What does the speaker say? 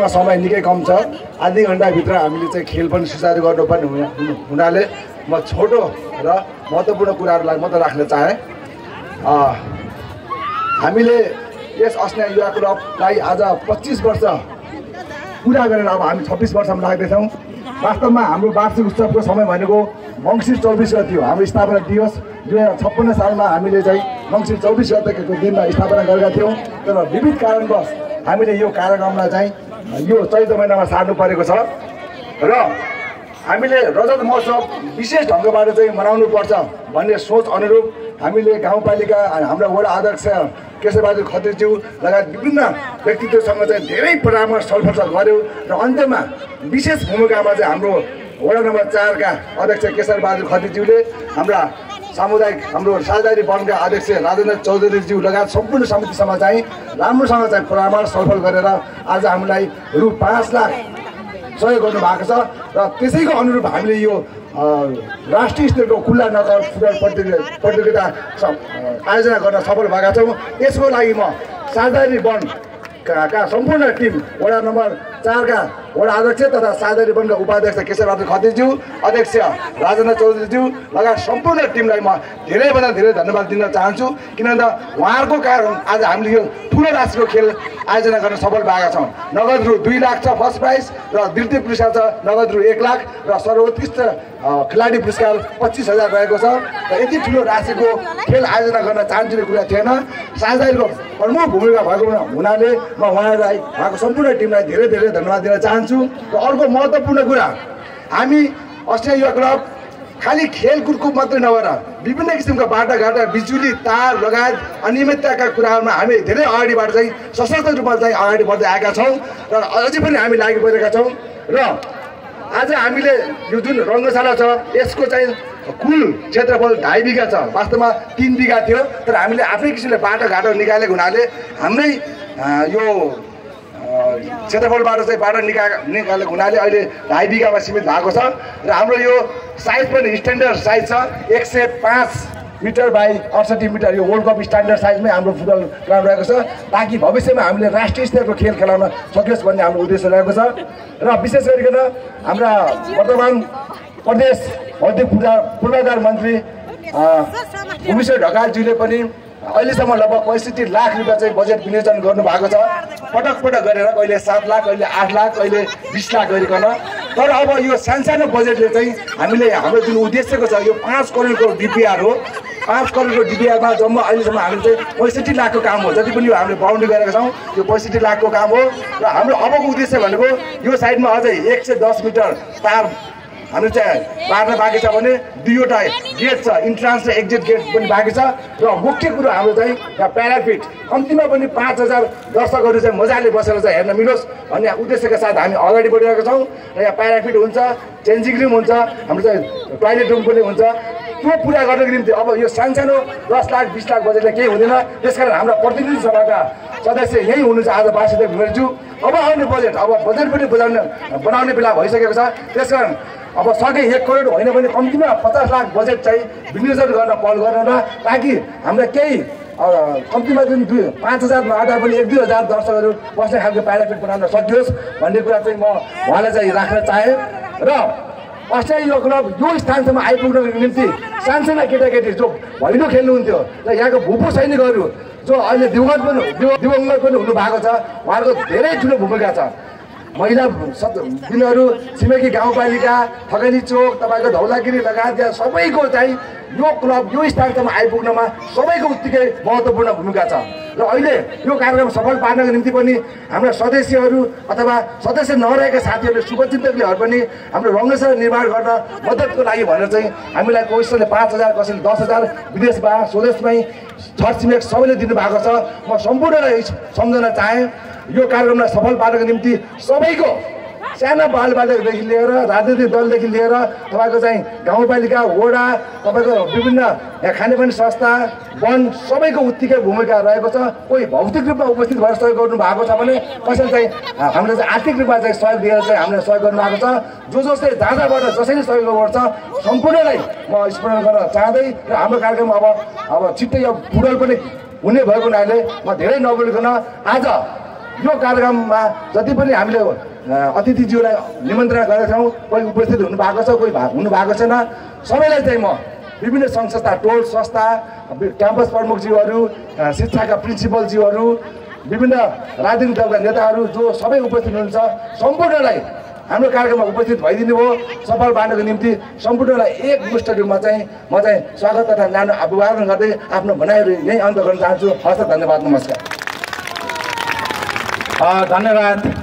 समय निकै कम छ। आधी घण्टाभित्र हामीले चाहिँ खेल पनि सुचारू गर्नुपर्ने हुनाले म छोटो र महत्त्वपूर्ण कुराहरूलाई मात्र राख्न चाहे। हामीले यस अस्नेय युवा क्लबलाई आज 25 वर्ष पुरा गरेर अब हामी 26 वर्षमा लाग्दैछौँ। वास्तवमा हाम्रो वार्षिक उत्सवको समय भनेको मङ्सिर 24 गते हो। हाम्रो स्थापना दिवस 2056 सालमा हामीले चाहिँ मङ्सिर 24 गतेको दिनमा स्थापना गरेका थियौँ। तर विविध कारणवश हामीले यो कार्यक्रमलाई चाहिँ यो चैत्र महिनामा सार्नु परेको छ र हामीले रजत महोत्सव विशेष ढङ्गबाट चाहिँ मनाउनु पर्छ भन्ने सोच अनुरूप हामीले गाउँपालिका हाम्रा वडा अध्यक्ष केशरबहादुर खत्रीज्यू लगायत विभिन्न व्यक्तित्वसँग चाहिँ धेरै परामर्श छलफल गऱ्यौँ र अन्त्यमा विशेष भूमिकामा चाहिँ हाम्रो वडा नम्बर 4 का अध्यक्ष केशरबहादुर खत्रीज्यूले हाम्रा सामुदायिक हाम्रो साझेदारी वनका अध्यक्ष राजेन्द्र चौधरीज्यू लगायत सम्पूर्ण समितिसँग चाहिँ राम्रोसँग चाहिँ परामर्श छलफल गरेर आज हामीलाई रु 5 लाख सहयोग गर्नुभएको छ र त्यसैको अनुरूप हामीले यो राष्ट्रिय स्तरको खुल्ला नगर फुटबल प्रतियोगिता आयोजना गर्न सफल भएका छौँ। यसको लागि म साझेदारी वनका सम्पूर्ण टिम वडा नम्बर 4 का वडा अध्यक्ष तथा साझेदारी वनका उपाध्यक्ष केशरबहादुर खत्रीज्यू, अध्यक्ष राजेन्द्र चौधरीज्यू लगायत सम्पूर्ण टिमलाई म धेरैभन्दा धेरै धन्यवाद दिन चाहन्छु। किनभने उहाँहरूको कारण आज हामीले यो ठुलो राशिको खेल आयोजना गर्न सफल भएका छौँ। नगद रु 2 लाख छ फर्स्ट प्राइज र द्वितीय पुरस्कार छ नगद रु 1 लाख र सर्वोत्कृष्ट खेलाडी पुरस्कार 25,000 रहेको छ। र यति ठुलो राशिको खेल आयोजना गर्न चाहन्छु कुरा थिएन। साझेदारीको प्रमुख भूमिका भएको हुनाले म उहाँलाई उहाँको सम्पूर्ण टिमलाई धेरै धेरै धन्यवाद दिन चाहन्छु। र अर्को महत्त्वपूर्ण कुरा, हामी अस्ट्रेलिया युवा क्लब खालि खेलकुदको मात्रै नभएर विभिन्न किसिमका बाटाघाटा बिजुली तार लगायत अनियमितताका कुराहरूमा हामी धेरै अगाडिबाट चाहिँ सशक्त रूपमा चाहिँ अगाडि बढ्दै आएका छौँ र अझै पनि हामी लागि परेका छौँ। र आज हामीले यो जुन रङ्गशाला छ यसको चाहिँ कुल क्षेत्रफल 2.5 बिघा छ। वास्तवमा 3 बिघा थियो, तर हामीले आफ्नै किसिमले बाटाघाटो निकालेको हुनाले हाम्रै यो क्षेत्रफलबाट चाहिँ बाटो निकालेको हुनाले अहिले 2.5 बिघामा सीमित भएको छ। र हाम्रो यो साइज पनि स्ट्यान्डर्ड साइज छ 105 मिटर बाई 68 मिटर। यो वर्ल्ड कप स्ट्यान्डर्ड साइजमै हाम्रो फुटबल ग्राउन्ड रहेको छ ताकि भविष्यमा हामीले राष्ट्रिय स्तरको खेल खेलाउन सकियोस् भन्ने हाम्रो उद्देश्य रहेको छ। र विशेष गरिकन हाम्रा वर्तमान प्रदेश औद्योगिक पूर्वाधार मन्त्री भूमेश्वर ढकालज्यूले पनि अहिलेसम्म लगभग 65 लाख रुपियाँ चाहिँ बजेट विनियोजन गर्नुभएको छ। पटक गरेर कहिले 7 लाख कहिले 8 लाख कहिले 20 लाख गरिकन। तर अब यो सानो बजेटले चाहिँ हामीले हाम्रो जुन उद्देश्यको छ यो 5 करोडको डिपिआर हो। 5 करोडको डिपिआरमा जम्मा अहिलेसम्म हामीले चाहिँ 65 लाखको काम हो। जति पनि यो हामीले बाउन्ड्री गरेका छौँ यो 65 लाखको काम हो। र हाम्रो अबको उद्देश्य भनेको यो साइडमा अझै 110 मिटर तार हाम्रो चाहिँ बार्न बाँकी छ भने 2वटा गेट छ, इन्ट्रान्स र एक्जिट गेट पनि बाँकी छ। र मुख्य कुरो हाम्रो चाहिँ यहाँ प्याराफिट कम्तीमा पनि 5,000 दर्शकहरू चाहिँ मजाले बसेर चाहिँ हेर्न मिलोस् भन्ने उद्देश्यका साथ हामी अगाडि बढिरहेका छौँ। र यहाँ प्याराफिट हुन्छ, चेन्जिङ रुम हुन्छ, हाम्रो चाहिँ टोयलेट रुम पनि हुन्छ। त्यो पुरा गर्नको निम्ति अब यो सानो 10 लाख 20 लाख बजेटले केही हुँदैन। त्यसकारण हाम्रा प्रतिनिधि सभाका सदस्य यही हुनुहुन्छ आज बासिदेव भिमरेज्यू। अब आउने बजेट बजेट पनि बनाउने बेला भइसकेको छ। त्यसकारण अब सके 1 करोड होइन भने कम्तीमा 50 लाख बजेट चाहिँ विनियोजन गर्न पहल गर्न र ताकि हामीलाई केही कम्तीमा जुन 5,000 नआउँदा पनि 1-2 हजार दर्शकहरू बस्ने खालको प्याराफिट बनाउन सकियोस् भन्ने कुरा चाहिँ म उहाँलाई चाहिँ राख्न चाहेँ। र अस्ट्रेलिया युवा क्लब यो स्थानसम्म आइपुग्नको निम्ति सानसाना केटाकेटी जो भैलो खेल्नुहुन्थ्यो र यहाँको भूपू सैनिकहरू जो अहिले दिवंगत पनि हुनु भएको छ उहाँहरूको धेरै ठुलो भूमिका छ। महिला दिनहरू छिमेकी गाउँपालिका थगनी चोक तपाईँको धौलागिरी लगायत यहाँ सबैको चाहिँ यो क्लब यो स्थानसम्म आइपुग्नमा सबैको उत्तिकै महत्त्वपूर्ण भूमिका छ। र अहिले यो कार्यक्रम सफल पार्नको निम्ति पनि हाम्रा सदस्यहरू अथवा सदस्य नरहेका साथीहरूले शुभचिन्तकलेहरू पनि हाम्रो रङ्गशाला निर्माण गर्न मद्दतको लागि भनेर चाहिँ हामीलाई कसैले 5,000 कसैले 10,000 विदेशमा स्वदेशमै छरछिमेक सबैले दिनुभएको छ। म सम्पूर्णलाई सम्झन चाहेँ यो कार्यक्रमलाई सफल पार्नको निम्ति सबैको साना बालबालिकादेखि लिएर राजनीतिक दलदेखि लिएर तपाईँको चाहिँ गाउँपालिका वडा तपाईँको विभिन्न यहाँ खानेपानी संस्था वन सबैको उत्तिकै भूमिका रहेको छ। कोही भौतिक रूपमा उपस्थित भएर सहयोग गर्नु भएको छ भने कसैले चाहिँ हामीले चाहिँ आर्थिक रूपमा चाहिँ सहयोग दिएर चाहिँ हामीले सहयोग गर्नुभएको छ। जसले जहाँबाट जसैले सहयोग गर्छ सम्पूर्णलाई म स्मरण गर्न चाहँदै र हाम्रो कार्यक्रम अब छिट्टै यो फुटबल पनि हुने भएको हुनाले म धेरै नबोलिकन आज यो कार्यक्रममा जति पनि हामीले अतिथिज्यूलाई निमन्त्रणा गरेका छौँ, कोही उपस्थित हुनुभएको छ, कोही हुनु भएको छैन, सबैलाई चाहिँ म विभिन्न सङ्घ संस्था, टोल संस्था, क्याम्पस प्रमुखज्यूहरू, शिक्षाका प्रिन्सिपलज्यूहरू, विभिन्न राजनीतिक दलका नेताहरू जो सबै उपस्थित हुनुहुन्छ, सम्पूर्णलाई हाम्रो कार्यक्रममा उपस्थित भइदिनु भयो। सफल बाँड्नको निम्ति सम्पूर्णलाई एकमुष्ट रूपमा चाहिँ म चाहिँ स्वागत तथा न्यानो अभिवादन गर्दै आफ्नो भनाइहरू यहीँ अन्त गर्न चाहन्छु। हस्त, धन्यवाद, नमस्कार। धन्यवाद।